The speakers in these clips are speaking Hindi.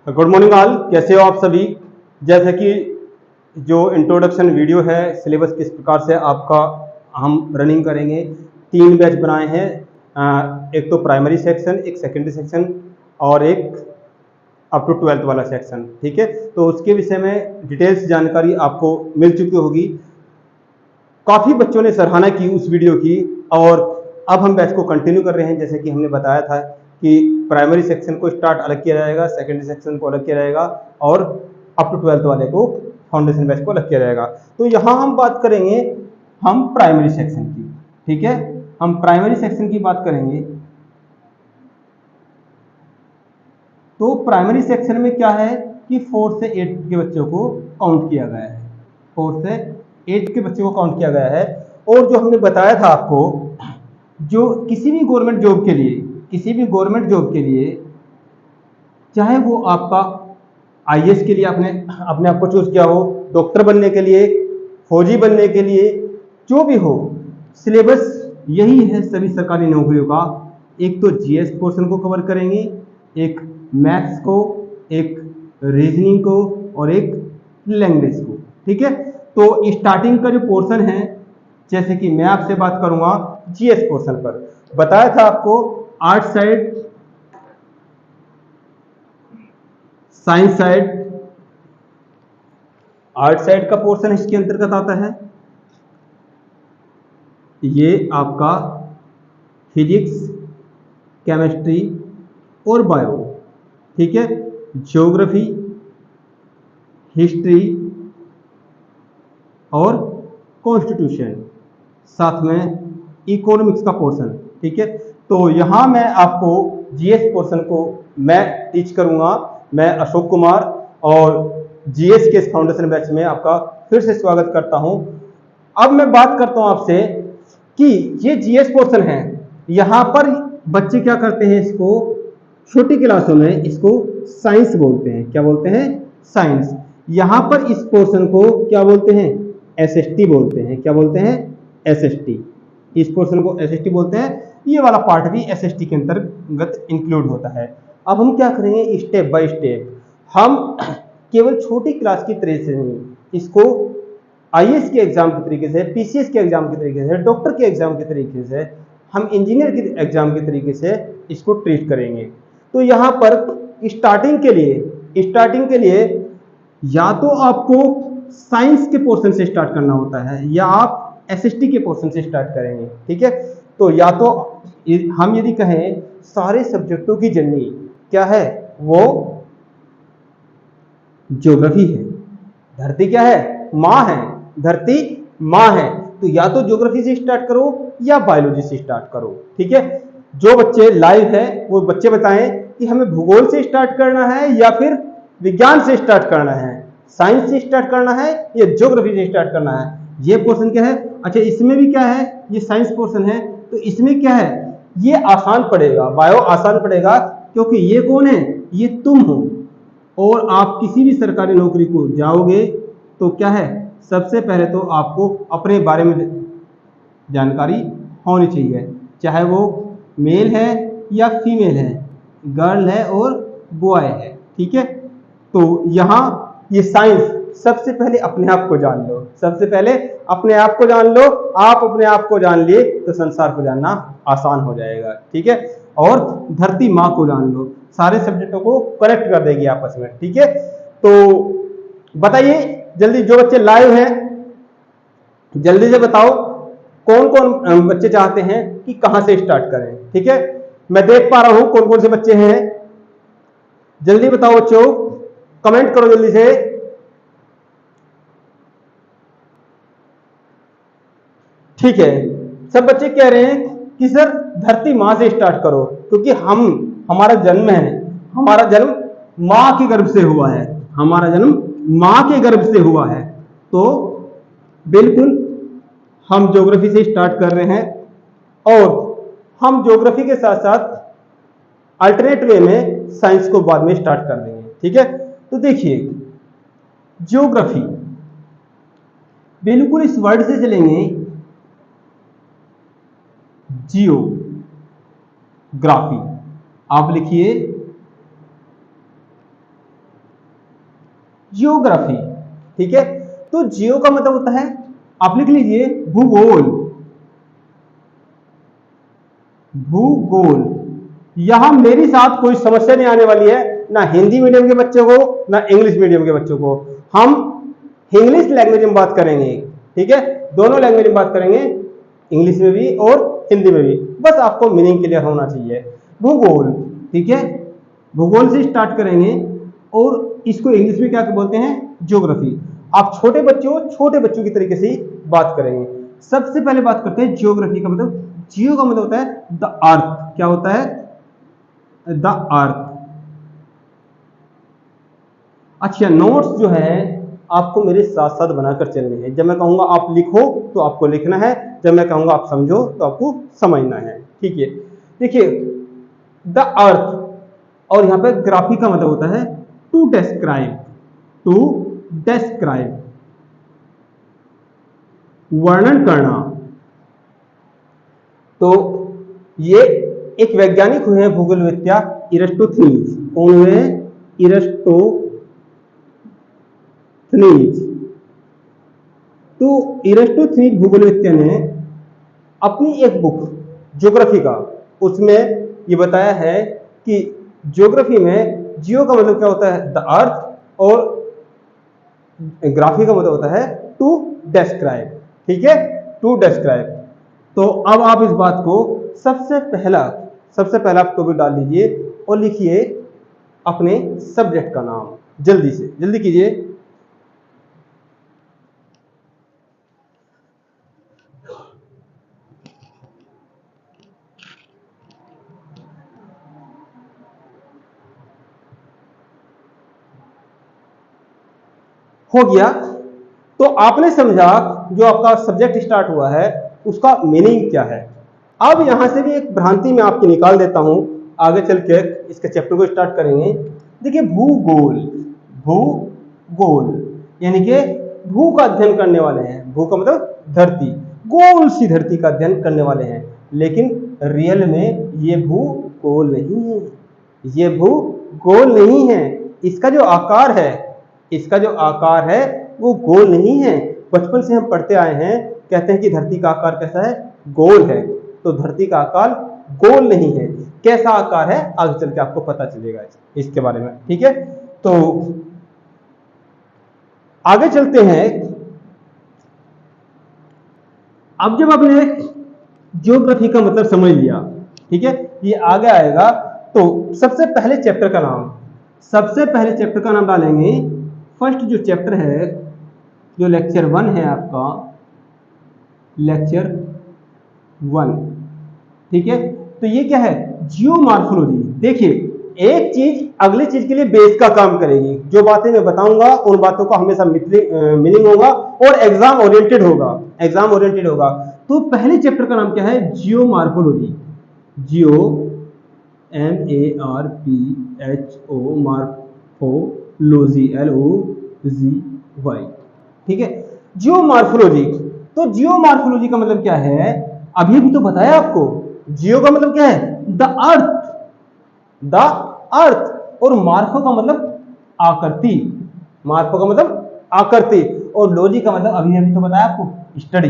गुड मॉर्निंग ऑल, कैसे हो आप सभी। जैसे कि जो इंट्रोडक्शन वीडियो है, सिलेबस किस प्रकार से आपका हम रनिंग करेंगे। 3 बैच बनाए हैं, एक तो प्राइमरी सेक्शन, एक सेकेंडरी सेक्शन और एक अप टू 12th वाला सेक्शन। ठीक है, तो उसके विषय में डिटेल्स जानकारी आपको मिल चुकी होगी। काफ़ी बच्चों ने सराहना की उस वीडियो की और अब हम बैच को कंटिन्यू कर रहे हैं। जैसे कि हमने बताया था कि प्राइमरी सेक्शन को स्टार्ट अलग किया जाएगा, सेकेंडरी सेक्शन को अलग किया जाएगा और अप टू 12th वाले को फाउंडेशन बैच को अलग किया जाएगा। तो यहाँ हम बात करेंगे हम प्राइमरी सेक्शन की। ठीक है, हम प्राइमरी सेक्शन की बात करेंगे। तो प्राइमरी सेक्शन में क्या है कि 4 से 8 के बच्चों को काउंट किया गया है। 4 से 8 के बच्चों को काउंट किया गया है। और जो हमने बताया था आपको, जो किसी भी गवर्नमेंट जॉब के लिए चाहे वो आपका आईएएस के लिए आपने अपने आप को चूज किया हो, डॉक्टर बनने के लिए, फौजी बनने के लिए, जो भी हो, सिलेबस यही है सभी सरकारी नौकरियों का। एक तो जीएस पोर्शन को कवर करेंगे, एक मैथ्स को, एक रीजनिंग को और एक लैंग्वेज को। ठीक है, तो स्टार्टिंग का जो पोर्शन है, जैसे कि मैं आपसे बात करूंगा जीएस पोर्शन पर। बताया था आपको art side, science side, art side का पोर्शन इसके अंतर्गत आता है। ये आपका फिजिक्स, केमिस्ट्री और बायो। ठीक है, ज्योग्राफी, हिस्ट्री और कॉन्स्टिट्यूशन, साथ में इकोनॉमिक्स का पोर्शन। ठीक है, तो यहाँ मैं आपको जीएस पोर्शन को मैं टीच करूँगा। मैं अशोक कुमार और जीएस के इस फाउंडेशन बैच में आपका फिर से स्वागत करता हूँ। अब मैं बात करता हूँ आपसे कि ये जीएस पोर्शन है। यहाँ पर बच्चे क्या करते हैं, इसको छोटी क्लासों में इसको साइंस बोलते हैं। क्या बोलते हैं? साइंस। यहाँ पर इस पोर्शन को क्या बोलते हैं? एसएसटी बोलते हैं। क्या बोलते हैं? एसएसटी। इस पोर्शन को एसएसटी बोलते हैं। ये वाला पार्ट भी एसएसटी के अंतर्गत इंक्लूड होता है। अब हम क्या करेंगे, स्टेप बाय स्टेप। हम केवल छोटी क्लास की तरह से नहीं, इसको आईएएस के एग्जाम के तरीके से, पीसीएस के एग्जाम के तरीके से, डॉक्टर के एग्जाम के तरीके से, हम इंजीनियर के एग्जाम के तरीके से इसको ट्रीट करेंगे। तो यहाँ पर स्टार्टिंग के लिए या तो आपको साइंस के पोर्शन से स्टार्ट करना होता है या आप एसएसटी के पोर्शन से स्टार्ट करेंगे। ठीक है, तो या तो हम यदि कहें सारे सब्जेक्टों की जननी क्या है, वो ज्योग्राफी है। धरती क्या है? माँ है। धरती माँ है, तो या तो ज्योग्राफी से स्टार्ट करो या बायोलॉजी से स्टार्ट करो। ठीक है, जो बच्चे लाइव है वो बच्चे बताएं कि हमें भूगोल से स्टार्ट करना है या फिर विज्ञान से स्टार्ट करना है, साइंस से स्टार्ट करना है या ज्योग्राफी से स्टार्ट करना है। ये पोर्शन क्या है? अच्छा, इसमें भी क्या है, ये साइंस पोर्शन है, तो इसमें क्या है, ये आसान पड़ेगा, बायो आसान पड़ेगा, क्योंकि ये कौन है? ये तुम हो। और आप किसी भी सरकारी नौकरी को जाओगे तो क्या है, सबसे पहले तो आपको अपने बारे में जानकारी होनी चाहिए, चाहे वो मेल है या फीमेल है, गर्ल है और बॉय है। ठीक है, तो यहाँ ये साइंस, सबसे पहले अपने आप को जान लो। सबसे पहले अपने आप को जान लो। आप अपने आप को जान लिए तो संसार को जानना आसान हो जाएगा। ठीक है, और धरती माँ को जान लो, सारे सब्जेक्टों को कनेक्ट कर देगी आपस में। ठीक है, तो बताइए जल्दी, जो बच्चे लाइव हैं जल्दी से बताओ कौन कौन बच्चे चाहते हैं कि कहां से स्टार्ट करें। ठीक है, मैं देख पा रहा हूं कौन कौन से बच्चे हैं। जल्दी बताओ बच्चों, कमेंट करो जल्दी से। ठीक है, सब बच्चे कह रहे हैं कि सर धरती माँ से स्टार्ट करो, क्योंकि हमारा जन्म है, हमारा जन्म माँ के गर्भ से हुआ है, हमारा जन्म माँ के गर्भ से हुआ है। तो बिल्कुल हम ज्योग्राफी से स्टार्ट कर रहे हैं और हम ज्योग्राफी के साथ साथ अल्टरनेट वे में साइंस को बाद में स्टार्ट कर देंगे। ठीक है, तो देखिए ज्योग्राफी, बिल्कुल इस वर्ड से चलेंगे, जियोग्राफी। आप लिखिए जियोग्राफी। ठीक है, तो जियो का मतलब होता है, आप लिख लीजिए भूगोल। भूगोल, यहां मेरे साथ कोई समस्या नहीं आने वाली है, ना हिंदी मीडियम के बच्चों को ना इंग्लिश मीडियम के बच्चों को। हम इंग्लिश लैंग्वेज में बात करेंगे, ठीक है, दोनों लैंग्वेज में बात करेंगे, इंग्लिश में भी और हिंदी में भी। बस आपको मीनिंग क्लियर होना चाहिए। भूगोल, ठीक है, भूगोल से स्टार्ट करेंगे और इसको इंग्लिश में क्या बोलते हैं, ज्योग्राफी। आप छोटे बच्चों की तरीके से ही बात करेंगे। सबसे पहले बात करते हैं ज्योग्राफी का मतलब। जियो का मतलब होता है द अर्थ। क्या होता है, द अर्थ। अच्छा, नोट्स जो है आपको मेरे साथ साथ बनाकर चलने हैं। जब मैं कहूंगा आप लिखो तो आपको लिखना है, जब मैं कहूंगा आप समझो तो आपको समझना है। ठीक है, देखिए द अर्थ, और यहां पे ग्राफी का मतलब होता है टू डेस्क्राइब। टू डेस्क्राइब, वर्णन करना। तो ये एक वैज्ञानिक हुए हैं भूगोलवेत्ता इरास्टोथनीज। कौन हुए हैं, इरास्टोथनीज। तो इरास्टोथनीज भूगोलवेत्ता ने अपनी एक बुक ज्योग्राफी का, उसमें ये बताया है कि ज्योग्राफी में जियो का मतलब क्या होता है, द अर्थ, और ग्राफी का मतलब होता है टू डेस्क्राइब। ठीक है, टू डेस्क्राइब। तो अब आप इस बात को सबसे पहला आप टॉपिक डाल लीजिए और लिखिए अपने सब्जेक्ट का नाम। जल्दी से जल्दी कीजिए। हो गया, तो आपने समझा जो आपका सब्जेक्ट स्टार्ट हुआ है उसका मीनिंग क्या है। अब यहां से भी एक भ्रांति मैं आपकी निकाल देता हूं, आगे चल के इसके चैप्टर को स्टार्ट करेंगे। देखिए भूगोल, भूगोल यानी कि भू का अध्ययन करने वाले हैं। भू का मतलब धरती, गोल सी धरती का अध्ययन करने वाले हैं। लेकिन रियल में ये भू गोल नहीं है, ये भू गोल नहीं है। इसका जो आकार है, इसका जो आकार है वो गोल नहीं है। बचपन से हम पढ़ते आए हैं, कहते हैं कि धरती का आकार कैसा है, गोल है। तो धरती का आकार गोल नहीं है। कैसा आकार है आगे चल के आपको पता चलेगा इसके बारे में। ठीक है, तो आगे चलते हैं। अब जब आपने ज्योग्राफी का मतलब समझ लिया, ठीक है, ये आगे आएगा, तो सबसे पहले चैप्टर का नाम, सबसे पहले चैप्टर का नाम डालेंगे। फर्स्ट जो चैप्टर है, जो लेक्चर 1 है आपका, लेक्चर 1। ठीक है, तो ये क्या है, जियोमॉर्फोलॉजी। देखिए एक चीज अगली चीज के लिए बेस का काम करेगी। जो बातें मैं बताऊंगा उन बातों का हमेशा मीनिंग होगा और एग्जाम ओरिएंटेड होगा, एग्जाम ओरिएंटेड होगा। तो पहले चैप्टर का नाम क्या है, जियोमॉर्फोलॉजी। जियो MARPHO, मार्फोलॉजी, LOGY। ठीक है, जियोमॉर्फोलॉजी। तो जियोमॉर्फोलॉजी का मतलब क्या है, अभी भी तो बताया आपको। जियो का मतलब क्या है, द अर्थ, द अर्थ, और मार्फो का मतलब आकृति, मार्फो का मतलब आकृति, और लॉजी का मतलब अभी अभी तो बताया आपको, स्टडी।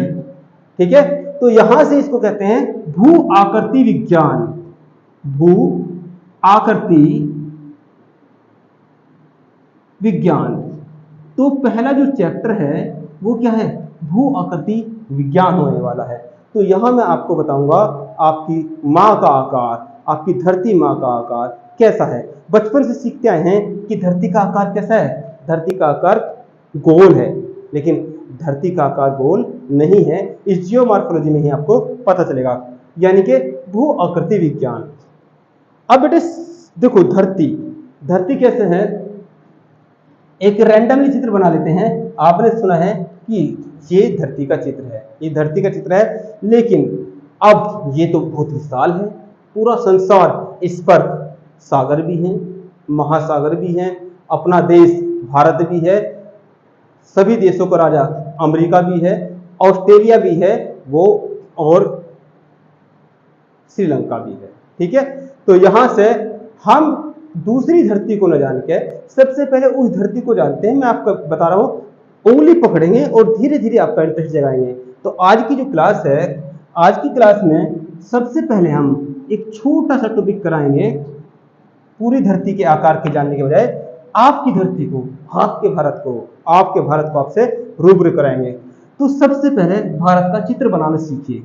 ठीक है, तो यहां से इसको कहते हैं भू आकृति विज्ञान। भू आकृति विज्ञान। तो पहला जो चैप्टर है वो क्या है, भू आकृति विज्ञान होने वाला है। तो यहां मैं आपको बताऊंगा आपकी मां का आकार, आपकी धरती मां का आकार कैसा है। बचपन से सीखते आए हैं कि धरती का आकार कैसा है, धरती का आकार गोल है, लेकिन धरती का आकार गोल नहीं है। इस जियोमॉर्फोलॉजी में ही आपको पता चलेगा, यानी कि भू आकृति विज्ञान। अब बेटे देखो, धरती, धरती कैसे है, एक रैंडमली चित्र बना लेते हैं। आपने सुना है कि ये धरती का चित्र है, ये धरती का चित्र है, लेकिन अब ये तो बहुत विशाल है, पूरा संसार, इस पर सागर भी हैं, महासागर भी हैं, अपना देश भारत भी है, सभी देशों का राजा अमेरिका भी है, ऑस्ट्रेलिया भी है वो, और श्रीलंका भी है। ठीक है, तो यहां से हम दूसरी धरती को न जान के सबसे पहले उस धरती को जानते हैं। मैं आपको बता रहा हूँ, उंगली पकड़ेंगे और धीरे धीरे आपका इंटरेस्ट जगाएंगे। तो आज की जो क्लास है, आज की क्लास में सबसे पहले हम एक छोटा सा टॉपिक कराएंगे। पूरी धरती के आकार के जानने के बजाय आपकी धरती को, आपके भारत को आपसे रूबरू कराएंगे। तो सबसे पहले भारत का चित्र बनाना सीखिए,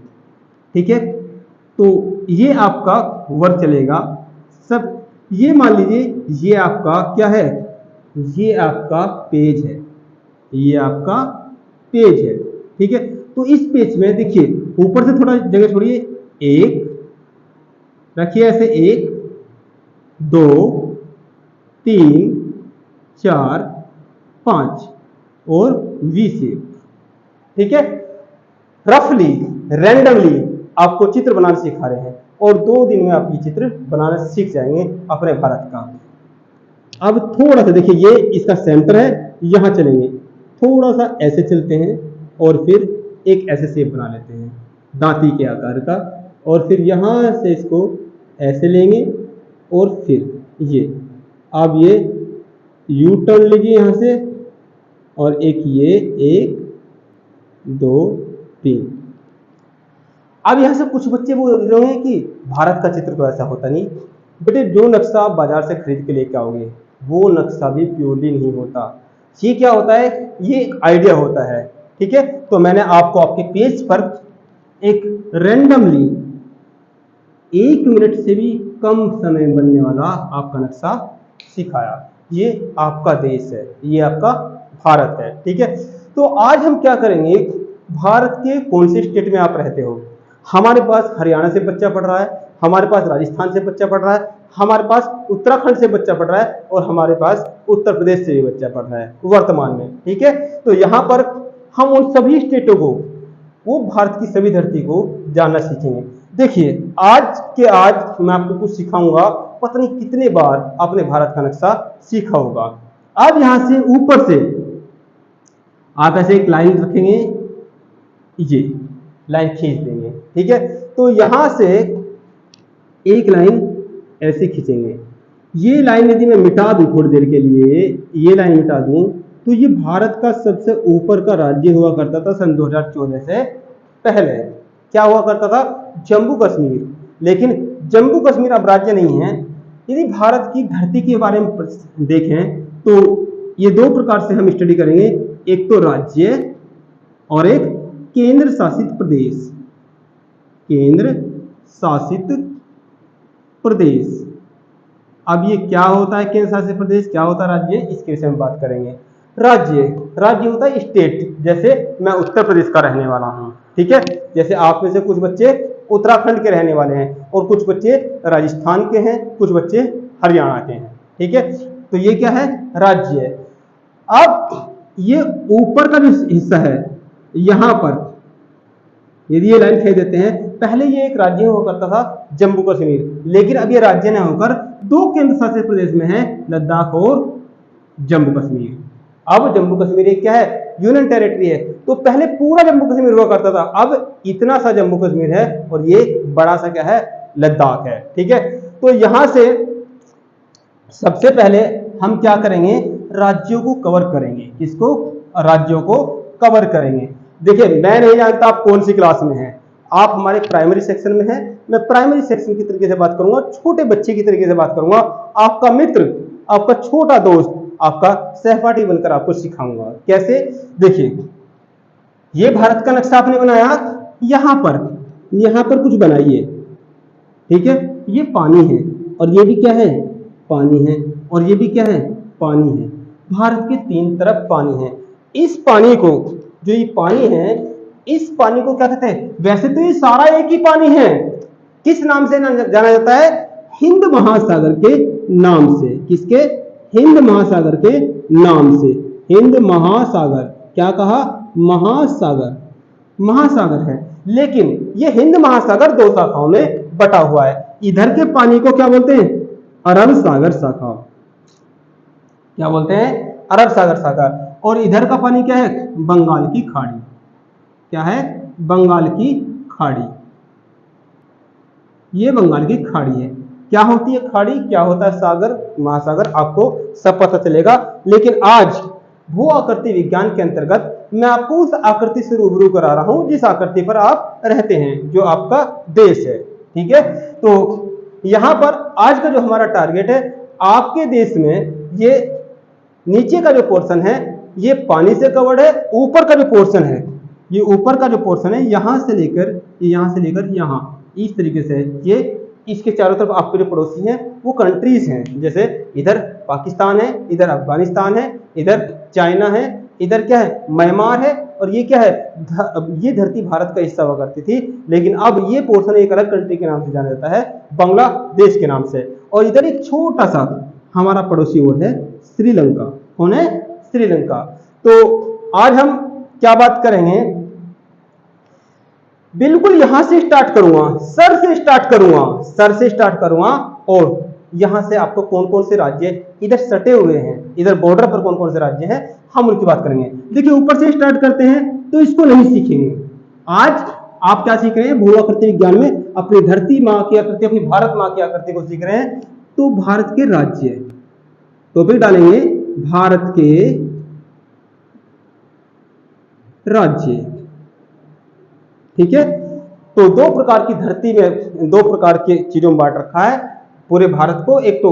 ठीक है। तो ये आपका वर्क चलेगा सब। ये मान लीजिए ये आपका क्या है, ये आपका पेज है, ये आपका पेज है, ठीक है। तो इस पेज में देखिए ऊपर से थोड़ा जगह छोड़िए, एक रखिए ऐसे, 1 2 3 4 5 और वी शेप, ठीक है। रफली रैंडमली आपको चित्र बनाना सिखा रहे हैं और 2 दिन में आप ये चित्र बनाना सीख जाएंगे अपने भारत का। अब थोड़ा सा देखिए, ये इसका सेंटर है, यहां चलेंगे, थोड़ा सा ऐसे चलते हैं और फिर एक ऐसे शेप बना लेते हैं दांती के आकार का, और फिर यहां से इसको ऐसे लेंगे और फिर ये अब ये यू टर्न लीजिए यहां से, और एक ये 1 2 3। अब यहां से कुछ बच्चे बोल रहे हैं कि भारत का चित्र तो ऐसा होता नहीं। बेटे, जो नक्शा आप बाजार से खरीद के लेके आओगे वो नक्शा भी प्योरली नहीं होता। ये क्या होता है, ये एक आइडिया होता है, ठीक है। तो मैंने आपको आपके पेज पर एक रैंडमली 1 मिनट से भी कम समय में बनने वाला आपका नक्शा सिखाया। ये आपका देश है, ये आपका भारत है, ठीक है। तो आज हम क्या करेंगे, भारत के कौन से स्टेट में आप रहते हो। हमारे पास हरियाणा से बच्चा पढ़ रहा है, हमारे पास राजस्थान से बच्चा पढ़ रहा है, हमारे पास उत्तराखंड से बच्चा पढ़ रहा है, और हमारे पास उत्तर प्रदेश से भी बच्चा पढ़ रहा है वर्तमान में, ठीक है। तो यहाँ पर हम उन सभी स्टेटों को, वो भारत की सभी धरती को जानना सीखेंगे। देखिए आज के आज मैं आपको कुछ सिखाऊंगा, पता नहीं कितने बार अपने भारत का नक्शा सीखा होगा। अब यहां से ऊपर से आप ऐसे एक लाइन रखेंगे, ये लाइन खींच देंगे, ठीक है। तो यहां से एक लाइन ऐसे खींचेंगे। ये लाइन यदि मैं मिटा दूं थोड़ी देर के लिए, ये लाइन मिटा दूं, तो ये भारत का सबसे ऊपर का राज्य हुआ करता था सन 2014 से पहले। क्या हुआ करता था, जम्मू कश्मीर। लेकिन जम्मू कश्मीर अब राज्य नहीं है। यदि भारत की धरती के बारे में देखें तो ये 2 प्रकार से हम स्टडी करेंगे, एक तो राज्य और एक केंद्र शासित प्रदेश। केंद्र शासित प्रदेश। अब ये क्या होता है केंद्र शासित प्रदेश, क्या होता है राज्य, इसके विषय में बात करेंगे। राज्य होता है स्टेट, जैसे मैं उत्तर प्रदेश का रहने वाला हूं, ठीक है। जैसे आप में से कुछ बच्चे उत्तराखंड के रहने वाले हैं, और कुछ बच्चे राजस्थान के हैं, कुछ बच्चे हरियाणा के हैं, ठीक है। तो ये क्या है, राज्य। अब ये ऊपर का जो हिस्सा है, यहां पर यदि ये लाइन खींच देते हैं, पहले ये एक राज्य हुआ करता था जम्मू कश्मीर, लेकिन अब ये राज्य न होकर 2 केंद्र शासित प्रदेश में है, लद्दाख और जम्मू कश्मीर। अब जम्मू कश्मीर एक क्या है, यूनियन टेरिटरी है। तो पहले पूरा जम्मू कश्मीर हुआ करता था, अब इतना सा जम्मू कश्मीर है, और ये बड़ा सा क्या है, लद्दाख है, ठीक है। तो यहां से सबसे पहले हम क्या करेंगे, राज्यों को कवर करेंगे। किसको, राज्यों को कवर करेंगे। देखिए मैं नहीं जानता आप कौन सी क्लास में हैं, आप हमारे प्राइमरी सेक्शन में हैं। मैं प्राइमरी सेक्शन की तरीके से बात करूंगा, छोटे बच्चे की तरीके से बात करूंगा, आपका मित्र, आपका छोटा दोस्त, आपका सहपाठी बनकर आपको सिखाऊंगा कैसे। देखिए ये भारत का नक्शा आपने बनाया, यहां पर कुछ बनाइए, ठीक है। ये पानी है, और ये भी क्या है, पानी है, और ये भी क्या है, पानी है। भारत के 3 तरफ पानी है। इस पानी को, जो ये पानी है, इस पानी को क्या कहते हैं, वैसे तो ये सारा एक ही पानी है, किस नाम से जाना जाता है, हिंद महासागर के नाम से। किसके, हिंद महासागर के नाम से। हिंद महासागर, क्या कहा, महासागर, महासागर है। लेकिन ये हिंद महासागर 2 शाखाओं में बटा हुआ है। इधर के पानी को क्या बोलते हैं, अरब सागर शाखा। क्या बोलते हैं, अरब सागर शाखा। और इधर का पानी क्या है, बंगाल की खाड़ी। क्या है, बंगाल की खाड़ी। ये बंगाल की खाड़ी है। क्या होती है खाड़ी, क्या होता है सागर, महासागर, आपको सब पता चलेगा। लेकिन आज भू आकृति विज्ञान के अंतर्गत मैं आपको उस आकृति से रूबरू करा रहा हूं जिस आकृति पर आप रहते हैं, जो आपका देश है। ठीक है, तो यहां पर आज का जो हमारा टारगेट है, आपके देश में ये नीचे का जो पोर्शन है ये पानी से कवर्ड है, ऊपर का जो पोर्शन है, ये ऊपर का जो पोर्शन है यहां से लेकर यहां इस तरीके से ये, इसके चारों तरफ आपके जो पड़ोसी हैं वो कंट्रीज हैं, जैसे इधर पाकिस्तान है, इधर अफगानिस्तान है, इधर चाइना है, इधर क्या है म्यांमार है, और ये क्या है ये धरती भारत का हिस्सा हुआ करती थी, लेकिन अब ये पोर्शन एक अलग कंट्री के नाम से जाना जाता है, बांग्लादेश के नाम से। और इधर एक छोटा सा हमारा पड़ोसी और है श्रीलंका। कौन है? श्रीलंका। तो आज हम क्या बात करेंगे, बिल्कुल यहां से स्टार्ट करूंगा, सर से स्टार्ट करूंगा और यहां से आपको कौन कौन से राज्य इधर सटे हुए हैं, इधर बॉर्डर पर कौन कौन से राज्य हैं, हम उनकी बात करेंगे। देखिए ऊपर से स्टार्ट करते हैं, तो इसको नहीं सीखेंगे आज। आप क्या सीख रहे हैं? भू आकृति विज्ञान में अपनी धरती माँ की आकृति, अपनी भारत माँ की आकृति को सीख रहे हैं। तो भारत के राज्य टॉपिक डालेंगे, भारत के राज्य। ठीक है, तो दो प्रकार की धरती में दो प्रकार की चीजों में बांट रखा है पूरे भारत को, एक तो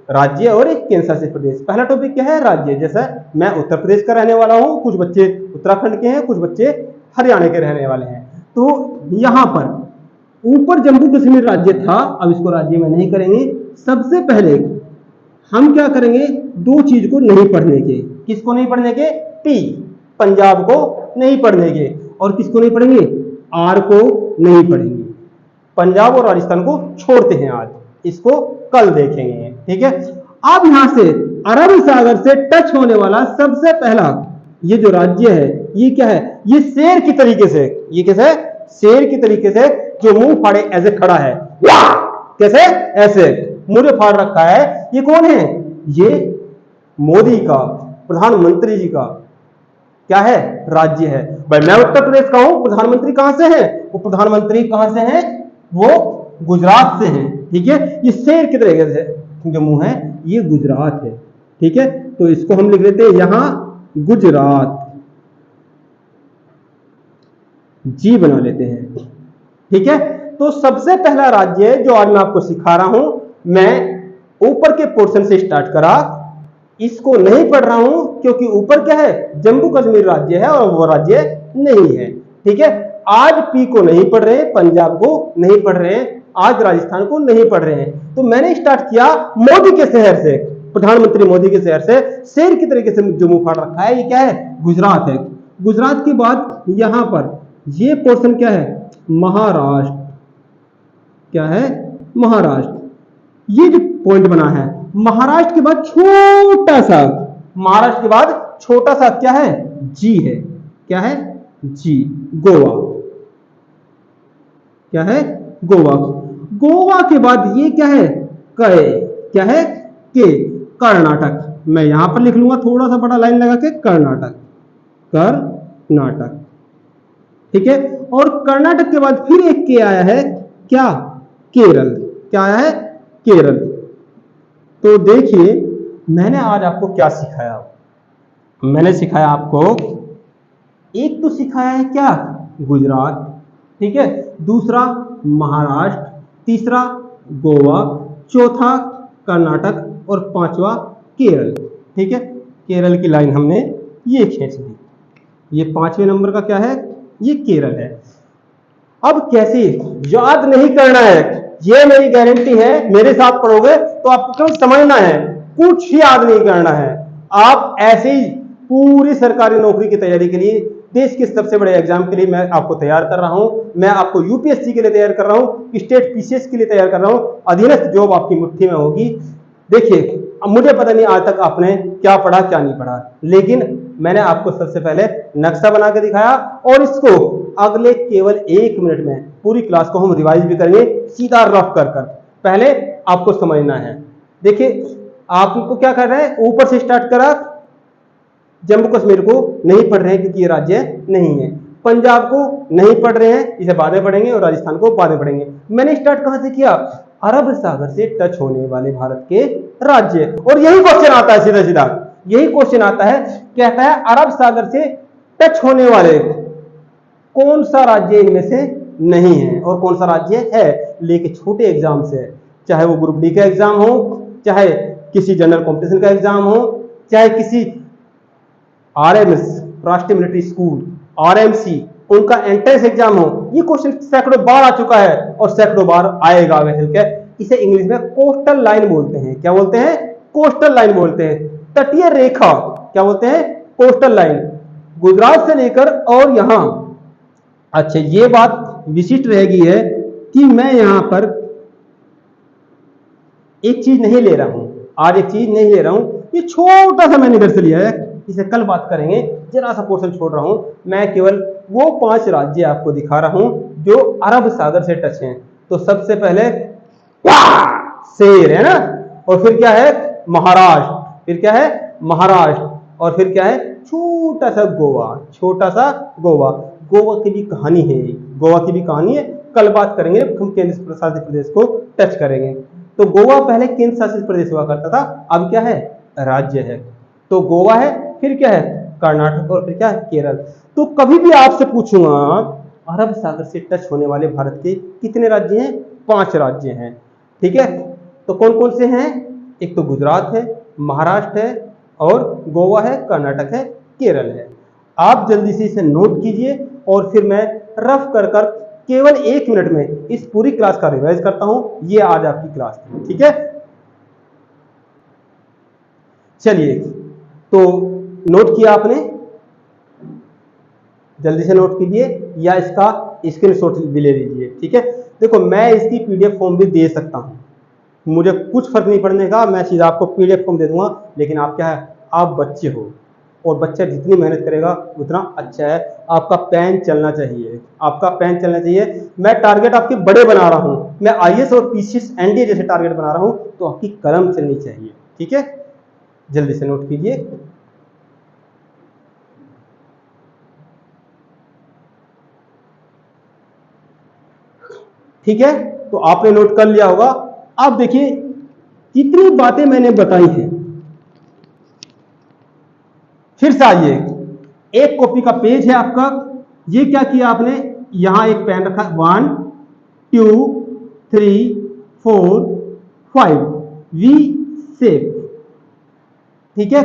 राज्य और एक केंद्र शासित प्रदेश। पहला टॉपिक क्या है? राज्य। जैसा मैं उत्तर प्रदेश का रहने वाला हूं, कुछ बच्चे उत्तराखंड के हैं, कुछ बच्चे हरियाणा के रहने वाले हैं। तो यहां पर ऊपर जम्मू कश्मीर राज्य था, अब इसको राज्य में नहीं करेंगे। सबसे पहले हम क्या करेंगे, दो चीज को नहीं पढ़ने के। किसको नहीं पढ़ने के? पी, पंजाब को नहीं पढ़ने के, और किसको नहीं पढ़ेंगे? आर को नहीं पढ़ेंगे। पंजाब और राजस्थान को छोड़ते हैं आज, इसको कल देखेंगे। ठीक है, अब यहां से अरब सागर से टच होने वाला सबसे पहला ये जो राज्य है, ये क्या है? ये शेर की तरीके से, ये कैसे? शेर की तरीके से जो मुंह फाड़े ऐसे खड़ा है, कैसे? ऐसे मुंह फाड़ रखा है। ये कौन है? ये मोदी का, प्रधानमंत्री जी का क्या है? राज्य है। भाई मैं उत्तर प्रदेश का हूं, प्रधानमंत्री कहां से है? वो प्रधानमंत्री कहां से है? वो गुजरात से है। ठीक है, ये शेर की तरीके से जो मुंह है ये गुजरात है। ठीक है, तो इसको हम लिख लेते हैं यहां गुजरात, जी बना लेते हैं। ठीक है, तो सबसे पहला राज्य जो आज मैं आपको सिखा रहा हूं, मैं ऊपर के पोर्शन से स्टार्ट करा, इसको नहीं पढ़ रहा हूं क्योंकि ऊपर क्या है? जम्मू कश्मीर राज्य है और वो राज्य नहीं है। ठीक है, आज पी को नहीं पढ़ रहे, पंजाब को नहीं पढ़ रहे, आज राजस्थान को नहीं पढ़ रहे हैं। तो मैंने स्टार्ट किया मोदी के शहर से, प्रधानमंत्री मोदी के शहर से, शेर की तरीके से जो मुंह फाड़ रखा है, ये क्या है? गुजरात है। गुजरात के बाद यहां पर ये पोर्शन क्या है? महाराष्ट्र। क्या है? महाराष्ट्र। ये जो पॉइंट बना है, महाराष्ट्र के बाद छोटा सा, महाराष्ट्र के बाद छोटा सा क्या है? जी है। क्या है? जी, गोवा। क्या है? गोवा। गोवा के बाद ये क्या है? के। क्या है? के, कर्नाटक। मैं यहां पर लिख लूंगा थोड़ा सा बड़ा लाइन लगा के, कर्नाटक, कर्नाटक। ठीक है, और कर्नाटक के बाद फिर एक के आया है, क्या? केरल। क्या आया है? केरल। तो देखिए मैंने आज आपको क्या सिखाया, मैंने सिखाया आपको, एक तो सिखाया है क्या? गुजरात। ठीक है, दूसरा महाराष्ट्र, तीसरा गोवा, चौथा कर्नाटक और पांचवा केरल। ठीक है, केरल की लाइन हमने ये खींच दी, ये पांचवें नंबर का क्या है? ये केरल है। अब कैसे याद नहीं करना है, ये मेरी गारंटी है, मेरे साथ पढ़ोगे तो आपको केवल समझना है, कुछ याद नहीं करना है। आप ऐसे ही पूरी सरकारी नौकरी की तैयारी के लिए, देश के सबसे बड़े एग्जाम के लिए मैं आपको तैयार कर रहा हूं। मैं आपको यूपीएससी के लिए तैयार कर रहा हूं, स्टेट पीसीएस के लिए तैयार कर रहा हूं, अधीनस्थ जॉब आपकी मुट्ठी में होगी। देखिए अब मुझे पता नहीं आज तक आपने क्या पढ़ा क्या नहीं पढ़ा, लेकिन मैंने आपको सबसे पहले नक्शा बना के दिखाया, और इसको अगले केवल 1 मिनट में पूरी क्लास को हम रिवाइज भी करेंगे, सीधा रफ कर कर। पहले आपको समझना है। देखिए आपको क्या कर रहे हैं, ऊपर से स्टार्ट करा, जम्मू कश्मीर को नहीं पढ़ रहे हैं क्योंकि ये राज्य नहीं है, पंजाब को नहीं पढ़ रहे हैं, इसे बाद में पढ़ेंगे, और राजस्थान को बाद में पढ़ेंगे। मैंने स्टार्ट कहां से किया? अरब सागर से टच होने वाले भारत के राज्य। और यही क्वेश्चन आता है सीधा सीधा, यही क्वेश्चन आता है, कहता है अरब सागर से टच होने वाले कौन सा राज्य इनमें से नहीं है और कौन सा राज्य है। लेकिन छोटे एग्जाम से, चाहे वो ग्रुप डी का एग्जाम हो, चाहे किसी जनरल कॉम्पिटिशन का एग्जाम हो, चाहे किसी आरएमएस राष्ट्रीय मिलिट्री स्कूल आरएमसी उनका एंट्रेंस एग्जाम हो, ये क्वेश्चन सैकड़ों बार आ चुका है और सैकड़ों बार आएगा आगे चलकर। इसे इंग्लिश में कोस्टल लाइन बोलते हैं। क्या बोलते हैं? कोस्टल लाइन बोलते हैं। तटीय रेखा क्या बोलते हैं? Coastal line. गुजरात से लेकर और यहां, अच्छा ये बात विशिष्ट रहेगी है कि मैं यहां पर एक चीज नहीं ले रहा हूं, आज एक चीज नहीं ले रहा हूं, ये छोटा सा मैंने इधर से लिया है, इसे कल बात करेंगे, जरा सा पोर्शन छोड़ रहा हूं। मैं केवल वो 5 राज्य आपको दिखा रहा हूं जो अरब सागर से टच हैं। तो सबसे पहले शेर है ना, और फिर क्या है? महाराष्ट्र, फिर क्या है? महाराष्ट्र, और फिर क्या है? छोटा सा गोवा, छोटा सा गोवा। गोवा की भी कहानी है, गोवा की भी कहानी है, कल बात करेंगे, हम केंद्र शासित प्रदेश को टच करेंगे। तो गोवा पहले केंद्र शासित प्रदेश हुआ करता था, अब क्या है? राज्य है। तो गोवा है, फिर क्या है? कर्नाटक, और फिर क्या है? केरल। तो कभी भी आपसे पूछूंगा अरब सागर से टच होने वाले भारत के कितने राज्य हैं? 5 राज्य हैं। ठीक है, तो कौन कौन से हैं? एक तो गुजरात है, महाराष्ट्र है, और गोवा है, कर्नाटक है, केरल है। आप जल्दी से इसे नोट कीजिए और फिर मैं रफ कर कर केवल 1 मिनट में इस पूरी क्लास का रिवाइज करता हूं। ये आज आपकी क्लास थी, ठीक है। चलिए, तो नोट किया आपने? जल्दी से नोट कीजिए या इसका स्क्रीनशॉट भी ले लीजिए, ठीक है। देखो, मैं इसकी पीडीएफ फॉर्म भी दे सकता हूं, मुझे कुछ फर्क नहीं पड़ने का, मैं सीधा आपको पीडीएफ फॉर्म दे दूंगा। लेकिन आप क्या है? आप बच्चे हो, और बच्चा जितनी मेहनत करेगा उतना अच्छा है। आपका पेन चलना चाहिए, आपका पेन चलना चाहिए। मैं टारगेट आपके बड़े बना रहा हूं, मैं आईएएस और पीसीएस एनडीए जैसे टारगेट बना रहा हूं, तो आपकी कलम चलनी चाहिए, ठीक है। जल्दी से नोट कीजिए। ठीक है, तो आपने नोट कर लिया होगा। अब देखिए कितनी बातें मैंने बताई हैं। फिर से आइए, एक कॉपी का पेज है आपका, ये क्या किया आपने? यहां एक पेन रखा, 1 2 3 4 5 वी शेप, ठीक है।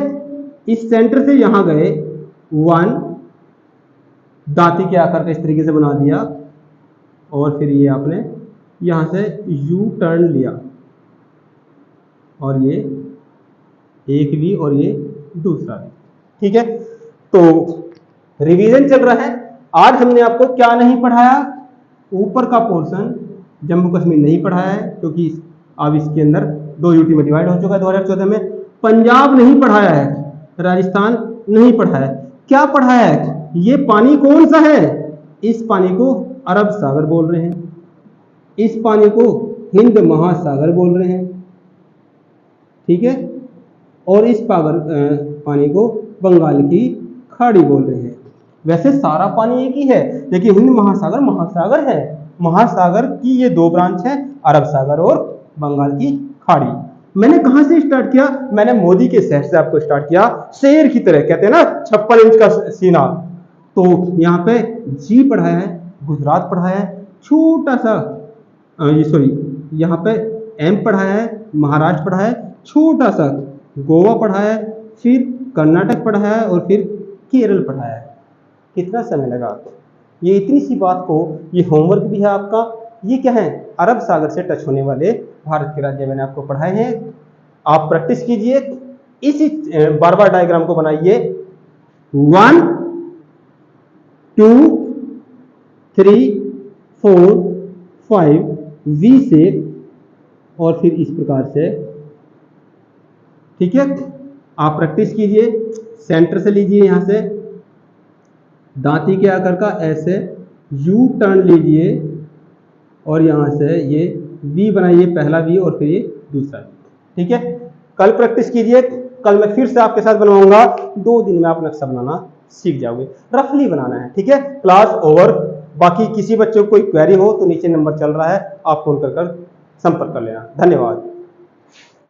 इस सेंटर से यहां गए 1, दांती के आकार का इस तरीके से बना दिया, और फिर ये आपने यहां से यू टर्न लिया, और ये एक वी और ये दूसरा वी, ठीक है। तो रिवीजन चल रहा है। आज हमने आपको क्या नहीं पढ़ाया? ऊपर का पोर्शन जम्मू कश्मीर नहीं पढ़ाया है, क्योंकि अब इसके अंदर 2 यूटी में डिवाइड हो चुका है 2014 में। पंजाब नहीं पढ़ाया है, राजस्थान नहीं पढ़ाया है। क्या पढ़ाया है? ये पानी कौन सा है? इस पानी को अरब सागर बोल रहे हैं, इस पानी को हिंद महासागर बोल रहे हैं, ठीक है। और इस पानी को बंगाल की खाड़ी बोल रहे हैं। वैसे सारा पानी एक ही है, लेकिन हिंद महासागर महासागर है। महासागर की ये 2 ब्रांच है, अरब सागर और बंगाल की खाड़ी। मैंने कहां से स्टार्ट किया? मैंने मोदी के शहर से आपको स्टार्ट किया, शेर की तरह, कहते हैं ना 56 इंच का सीना। तो यहाँ पे जी पढ़ाया है, गुजरात पढ़ाया है, छोटा सा यहाँ पे एम पढ़ाया है, महाराष्ट्र पढ़ाया है, छोटा सा गोवा पढ़ाया है, फिर कर्नाटक पढ़ाया है, और फिर केरल पढ़ाया है। कितना समय लगा? ये इतनी सी बात को, ये होमवर्क भी है आपका। ये क्या है? अरब सागर से टच होने वाले भारत के राज्य मैंने आपको पढ़ाए हैं। आप प्रैक्टिस कीजिए, इसी बार बार डायग्राम को बनाइए। 1 2 3 4 5 वी से, और फिर इस प्रकार से, ठीक है। आप प्रैक्टिस कीजिए, सेंटर से लीजिए, यहां से दांती के आकार का ऐसे यू टर्न लीजिए, और यहां से ये वी बनाइए, पहला वी और फिर ये दूसरा वी, ठीक है। कल प्रैक्टिस कीजिए, कल मैं फिर से आपके साथ बनवाऊंगा। 2 दिन में आप नक्शा बनाना सीख जाओगे, रफली बनाना है, ठीक है। Class over. बाकी किसी बच्चे को कोई क्वेरी हो तो नीचे नंबर चल रहा है, आप फोन कर संपर्क कर लेना। धन्यवाद।